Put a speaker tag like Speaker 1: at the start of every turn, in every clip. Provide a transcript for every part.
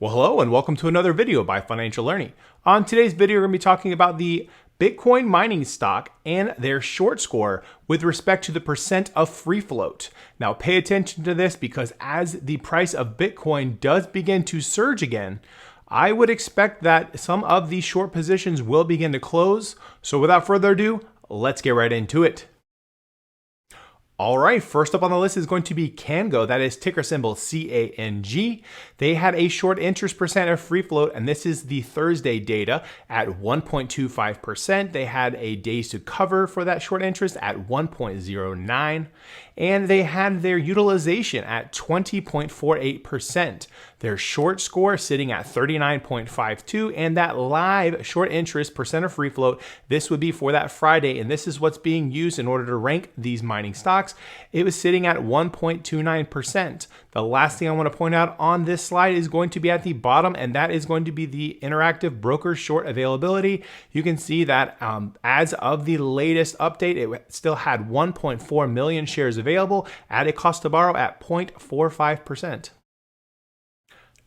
Speaker 1: Well, hello and welcome to another video by Financial Learning. On today's video, we're going to be talking about the Bitcoin mining stock and their short score with respect to the percent of free float. Now pay attention to this because as the price of Bitcoin does begin to surge again, I would expect that some of these short positions will begin to close. So without further ado, let's get right into it. All right, first up on the list is going to be CANG, that is ticker symbol CANG. They had a short interest percent of free float, and this is the Thursday data at 1.25%. They had a days to cover for that short interest at 1.09, and they had their utilization at 20.48%. Their short score sitting at 39.52, and that live short interest percent of free float, this would be for that Friday, and this is what's being used in order to rank these mining stocks. It was sitting at 1.29%. The last thing I want to point out on this slide is going to be at the bottom, and that is going to be the interactive broker short availability. You can see that as of the latest update, it still had 1.4 million shares available at a cost to borrow at 0.45%.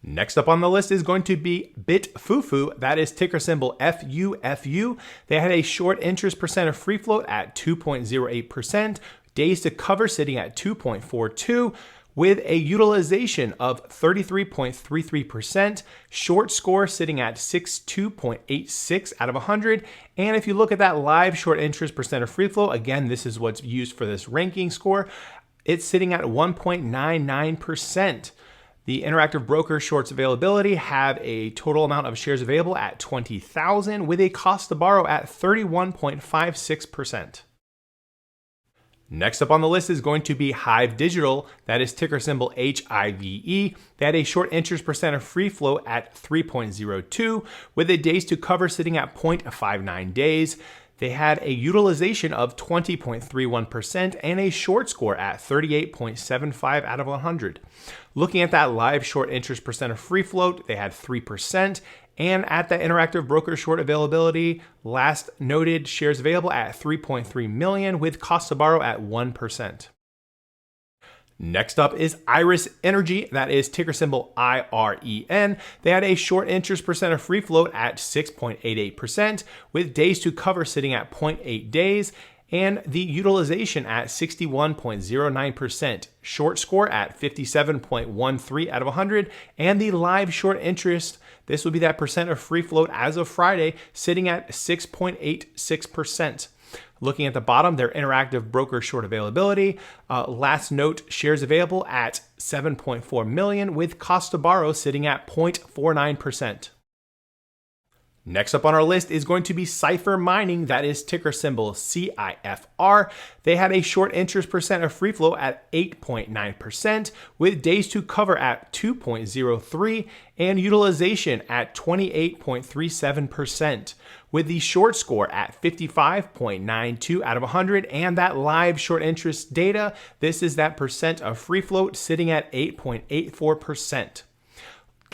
Speaker 1: Next up on the list is going to be BitFuFu, that is ticker symbol FUFU. They had a short interest percent of free float at 2.08%, days to cover sitting at 2.42, with a utilization of 33.33%, short score sitting at 62.86 out of 100. And if you look at that live short interest percent of free float, again, this is what's used for this ranking score, it's sitting at 1.99%. The interactive broker shorts availability have a total amount of shares available at 20,000 with a cost to borrow at 31.56%. Next up on the list is going to be HIVE Digital, that is ticker symbol HIVE. They had a short interest percent of free float at 3.02 with a days to cover sitting at 0.59 days. They had a utilization of 20.31% and a short score at 38.75 out of 100. Looking at that live short interest percent of free float, they had 3%. And at the interactive broker short availability, last noted shares available at 3.3 million with cost to borrow at 1%. Next up is Iris Energy, that is ticker symbol IREN. They had a short interest percent of free float at 6.88% with days to cover sitting at 0.8 days and the utilization at 61.09%, short score at 57.13 out of 100, and the live short interest, this would be that percent of free float as of Friday, sitting at 6.86%. Looking at the bottom, their interactive broker short availability, last note shares available at 7.4 million with cost to borrow sitting at 0.49%. Next up on our list is going to be CIFR Mining, that is ticker symbol CIFR. They had a short interest percent of free float at 8.9% with days to cover at 2.03 and utilization at 28.37%. With the short score at 55.92 out of 100 and that live short interest data, this is that percent of free float sitting at 8.84%.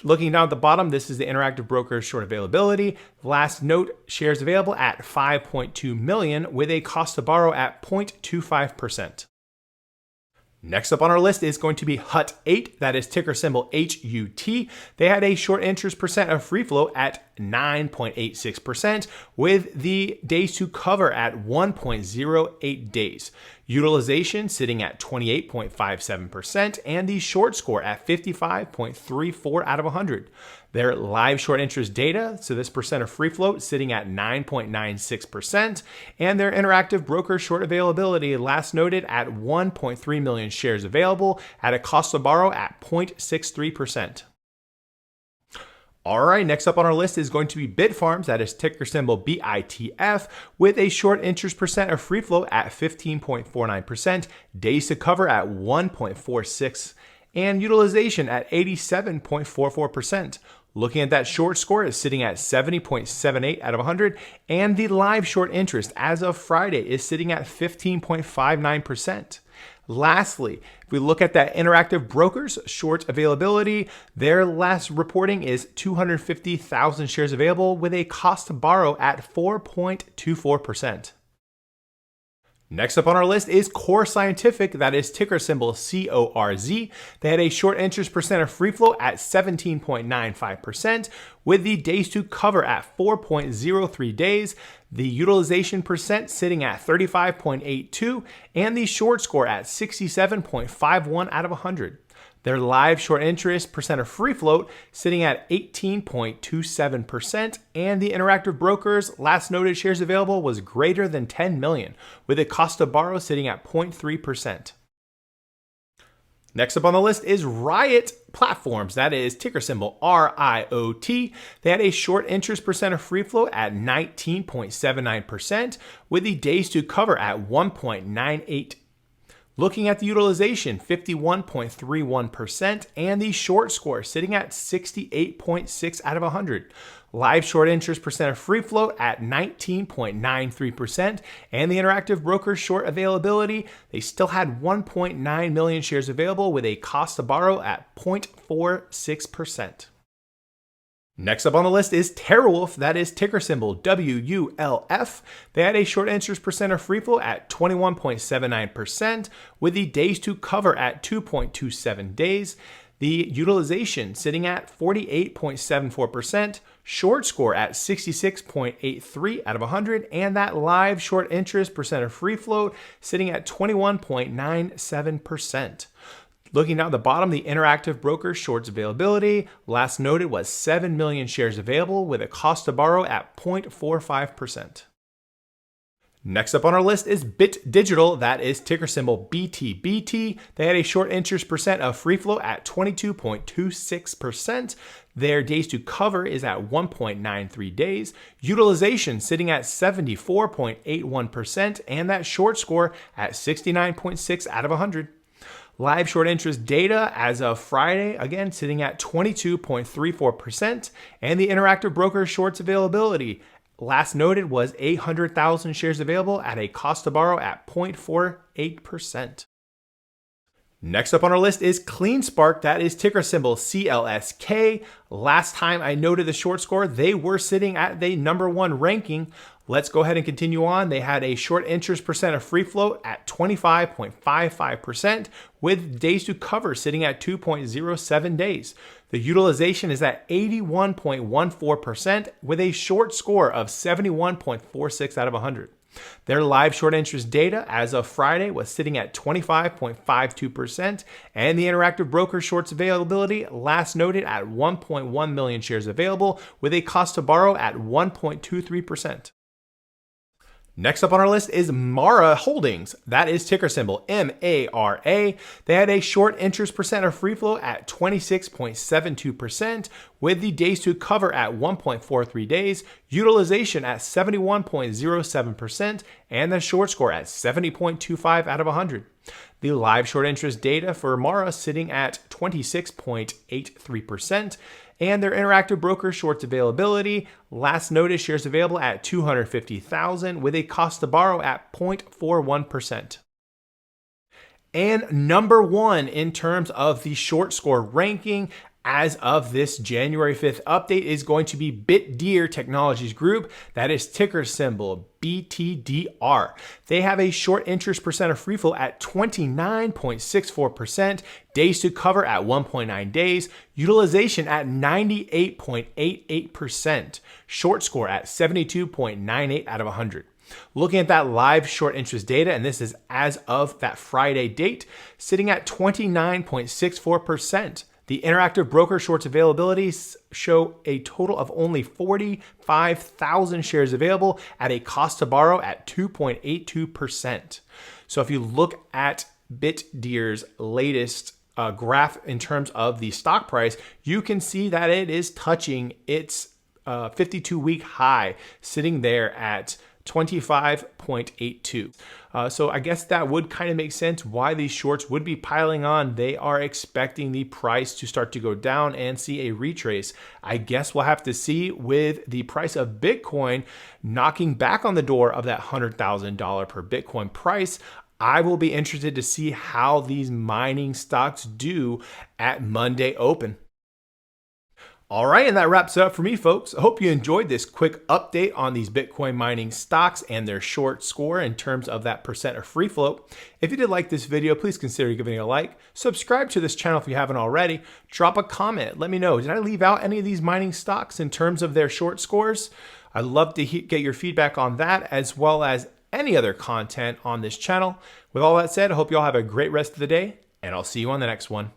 Speaker 1: Looking down at the bottom, this is the interactive broker short availability. Last note, shares available at 5.2 million with a cost to borrow at 0.25%. Next up on our list is going to be HUT8, that is ticker symbol HUT. They had a short interest percent of free float at 9.86% with the days to cover at 1.08 days. Utilization sitting at 28.57% and the short score at 55.34 out of 100. Their live short interest data, so this percent of free float sitting at 9.96%, and their interactive broker short availability last noted at 1.3 million shares available at a cost to borrow at 0.63%. All right, next up on our list is going to be Bitfarms, that is ticker symbol BITF, with a short interest percent of free float at 15.49%, days to cover at 1.46, and utilization at 87.44%. Looking at that short score is sitting at 70.78 out of 100, and the live short interest as of Friday is sitting at 15.59%. Lastly, if we look at that interactive brokers short availability, their last reporting is 250,000 shares available with a cost to borrow at 4.24%. Next up on our list is Core Scientific, that is ticker symbol CORZ. They had a short interest percent of free float at 17.95%, with the days to cover at 4.03 days, the utilization percent sitting at 35.82, and the short score at 67.51 out of 100. Their live short interest percent of free float sitting at 18.27%, and the interactive brokers last noted shares available was greater than 10 million, with a cost to borrow sitting at 0.3%. Next up on the list is Riot Platforms, that is ticker symbol RIOT. They had a short interest percent of free float at 19.79%, with the days to cover at 1.98. Looking at the utilization, 51.31%, and the short score sitting at 68.6 out of 100. Live short interest percent of free float at 19.93%, and the interactive broker short availability, they still had 1.9 million shares available with a cost to borrow at 0.46%. Next up on the list is terawulf, that is ticker symbol WULF. They had a short interest percent of free float at 21.79%, with the days to cover at 2.27 days. The utilization sitting at 48.74%, short score at 66.83 out of 100, and that live short interest percent of free float sitting at 21.97%. Looking down at the bottom, the interactive broker shorts availability last noted was 7 million shares available with a cost to borrow at 0.45%. Next up on our list is Bit Digital, that is ticker symbol BTBT. They had a short interest percent of free float at 22.26%. Their days to cover is at 1.93 days. Utilization sitting at 74.81%, and that short score at 69.6 out of 100. Live short interest data as of Friday, again, sitting at 22.34%, and the interactive broker shorts availability last noted was 800,000 shares available at a cost to borrow at 0.48%. Next up on our list is CleanSpark, that is ticker symbol CLSK. Last time I noted the short score, they were sitting at the #1 ranking. Let's go ahead and continue on. They had a short interest percent of free float at 25.55%, with days to cover sitting at 2.07 days. The utilization is at 81.14%, with a short score of 71.46 out of 100. Their live short interest data as of Friday was sitting at 25.52%, and the interactive broker shorts availability last noted at 1.1 million shares available with a cost to borrow at 1.23%. Next up on our list is Mara Holdings. That is ticker symbol MARA. They had a short interest percent of free float at 26.72%, with the days to cover at 1.43 days, utilization at 71.07%, and the short score at 70.25 out of 100. The live short interest data for Mara sitting at 26.83%, and their interactive broker shorts availability last notice shares available at 250,000 with a cost to borrow at 0.41%. And #1 in terms of the short score ranking as of this January 5th update is going to be BitDR Technologies Group. That is ticker symbol BTDR. They have a short interest percent of free float at 29.64%, days to cover at 1.9 days, utilization at 98.88%, short score at 72.98 out of 100. Looking at that live short interest data, and this is as of that Friday date, sitting at 29.64%. The interactive broker shorts availability show a total of only 45,000 shares available at a cost to borrow at 2.82%. So if you look at BitDR's latest graph in terms of the stock price, you can see that it is touching its 52-week high, sitting there at 25.82. So I guess that would kind of make sense why these shorts would be piling on. They are expecting the price to start to go down and see a retrace. I guess we'll have to see with the price of Bitcoin knocking back on the door of that $100,000 per Bitcoin price. I will be interested to see how these mining stocks do at Monday open. All right, and that wraps it up for me, folks. I hope you enjoyed this quick update on these Bitcoin mining stocks and their short score in terms of that percent of free float. If you did like this video, please consider giving it a like. Subscribe to this channel if you haven't already. Drop a comment. Let me know, did I leave out any of these mining stocks in terms of their short scores? I'd love to get your feedback on that, as well as any other content on this channel. With all that said, I hope you all have a great rest of the day, and I'll see you on the next one.